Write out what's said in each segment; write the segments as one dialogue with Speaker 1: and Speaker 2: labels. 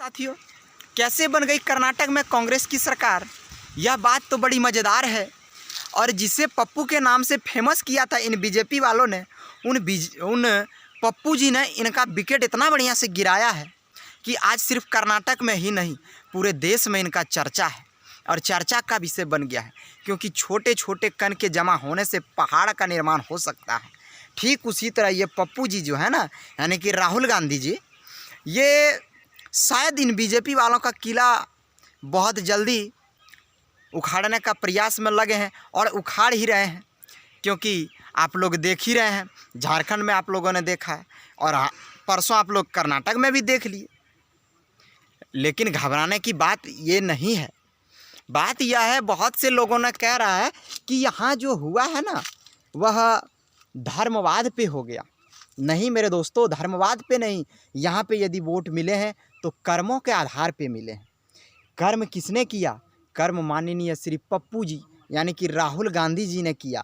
Speaker 1: साथियों, कैसे बन गई कर्नाटक में कांग्रेस की सरकार? यह बात तो बड़ी मज़ेदार है। और जिसे पप्पू के नाम से फेमस किया था इन बीजेपी वालों ने, उन पप्पू जी ने इनका विकेट इतना बढ़िया से गिराया है कि आज सिर्फ कर्नाटक में ही नहीं, पूरे देश में इनका चर्चा है और चर्चा का विषय बन गया है। क्योंकि छोटे छोटे कण के जमा होने से पहाड़ का निर्माण हो सकता है। ठीक उसी तरह ये पप्पू जी जो है ना, यानी कि राहुल गांधी जी, ये शायद इन बीजेपी वालों का किला बहुत जल्दी उखाड़ने का प्रयास में लगे हैं और उखाड़ ही रहे हैं। क्योंकि आप लोग देख ही रहे हैं, झारखंड में आप लोगों ने देखा है और परसों आप लोग कर्नाटक में भी देख लिए। लेकिन घबराने की बात ये नहीं है। बात यह है, बहुत से लोगों ने कह रहा है कि यहाँ जो हुआ है ना, वह धर्मवाद पे हो गया। नहीं मेरे दोस्तों, धर्मवाद पे नहीं। यहाँ पे यदि वोट मिले हैं तो कर्मों के आधार पे मिले हैं। कर्म किसने किया? कर्म माननीय श्री पप्पू जी यानी कि राहुल गांधी जी ने किया।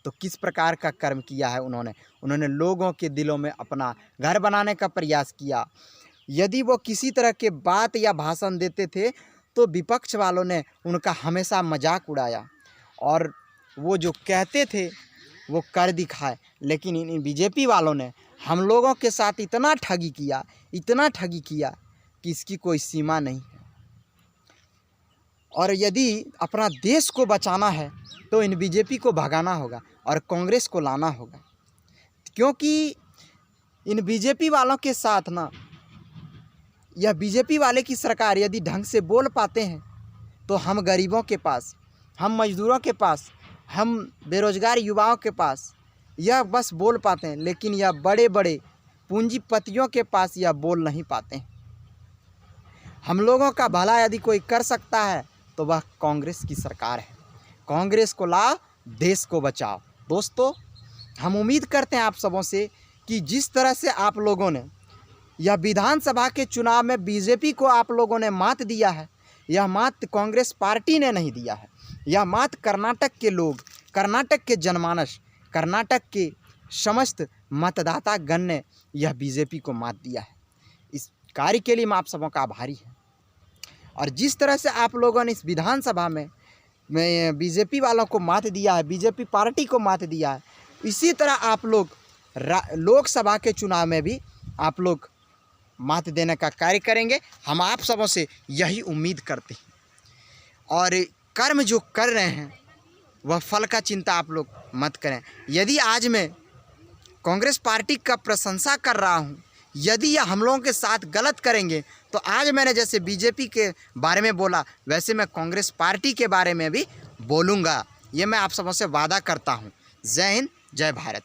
Speaker 1: तो किस प्रकार का कर्म किया है उन्होंने लोगों के दिलों में अपना घर बनाने का प्रयास किया। यदि वो किसी तरह के बात या भाषण देते थे तो विपक्ष वालों ने उनका हमेशा मजाक उड़ाया और वो जो कहते थे वो कर दिखाए। लेकिन इन बीजेपी वालों ने हम लोगों के साथ इतना ठगी किया कि इसकी कोई सीमा नहीं है। और यदि अपना देश को बचाना है तो इन बीजेपी को भगाना होगा और कांग्रेस को लाना होगा। क्योंकि इन बीजेपी वालों के साथ ना, यह बीजेपी वाले की सरकार यदि ढंग से बोल पाते हैं तो हम गरीबों के पास, हम मजदूरों के पास, हम बेरोजगार युवाओं के पास यह बस बोल पाते हैं। लेकिन यह बड़े बड़े पूंजीपतियों के पास यह बोल नहीं पाते हैं। हम लोगों का भला यदि कोई कर सकता है तो वह कांग्रेस की सरकार है। कांग्रेस को लाओ, देश को बचाओ। दोस्तों, हम उम्मीद करते हैं आप सबों से कि जिस तरह से आप लोगों ने यह विधानसभा के चुनाव में बीजेपी को आप लोगों ने मात दिया है, यह मात कांग्रेस पार्टी ने नहीं दिया है। यह मात कर्नाटक के लोग, कर्नाटक के जनमानस, कर्नाटक के समस्त मतदाता गण ने यह बीजेपी को मात दिया है। इस कार्य के लिए मैं आप सबों का आभारी हूँ। और जिस तरह से आप लोगों ने इस विधानसभा में बीजेपी वालों को मात दिया है, बीजेपी पार्टी को मात दिया है, इसी तरह आप लोग लोकसभा के चुनाव में भी आप लोग मात देने का कार्य करेंगे। हम आप सबों से यही उम्मीद करते हैं। और कर्म जो कर रहे हैं वह फल का चिंता आप लोग मत करें। यदि आज मैं कांग्रेस पार्टी का प्रशंसा कर रहा हूँ, यदि यह हम लोगों के साथ गलत करेंगे तो आज मैंने जैसे बीजेपी के बारे में बोला वैसे मैं कांग्रेस पार्टी के बारे में भी बोलूँगा। ये मैं आप सबों से वादा करता हूँ। जय हिंद, जय भारत।